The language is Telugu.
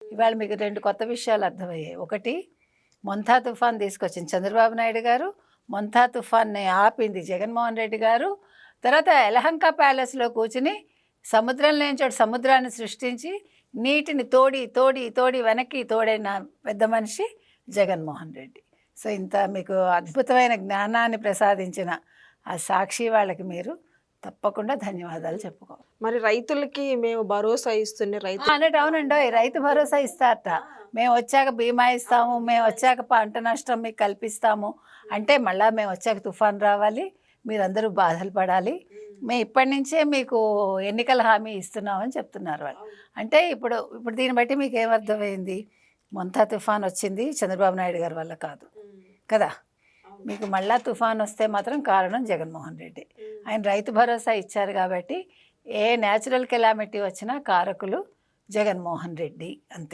ఇవాళ మీకు 2 కొత్త విషయాలు అర్థమయ్యాయి. ఒకటి, మొంతా తుఫాన్ తీసుకొచ్చింది చంద్రబాబు నాయుడు గారు. మొంతా తుఫాన్‌ని ఆపింది జగన్మోహన్ రెడ్డి గారు. తర్వాత యలహంక ప్యాలెస్‌లో కూర్చుని సముద్రం లేని చోట సముద్రాన్ని సృష్టించి నీటిని తోడి తోడి తోడి వెనక్కి తోడైన పెద్ద మనిషి జగన్మోహన్ రెడ్డి. సో ఇంత మీకు అద్భుతమైన జ్ఞానాన్ని ప్రసాదించిన ఆ సాక్షి వాళ్ళకి మీరు తప్పకుండా ధన్యవాదాలు చెప్పుకోవాలి. మరి రైతులకి మేము భరోసా ఇస్తున్న రైతు అన్నట్టు అవునండి, రైతు భరోసా ఇస్తారట. మేము వచ్చాక బీమా ఇస్తాము, మేము వచ్చాక పంట నష్టం మీకు కల్పిస్తాము అంటే మళ్ళీ మేము వచ్చాక తుఫాన్ రావాలి, మీరందరూ బాధలు పడాలి, మేము ఇప్పటి నుంచే మీకు ఎన్నికల హామీ ఇస్తున్నామని చెప్తున్నారు వాళ్ళు. అంటే ఇప్పుడు ఇప్పుడు దీన్ని బట్టి మీకు ఏమర్థమైంది? మొంతా తుఫాన్ వచ్చింది చంద్రబాబు నాయుడు గారి వల్ల కాదు కదా. మీకు మళ్ళా తుఫాన్ వస్తే మాత్రం కారణం జగన్మోహన్ రెడ్డి. ఆయన రైతు భరోసా ఇచ్చారు కాబట్టి ఏ న్యాచురల్ కెలామిటీ వచ్చినా కారకులు జగన్మోహన్ రెడ్డి అంతే.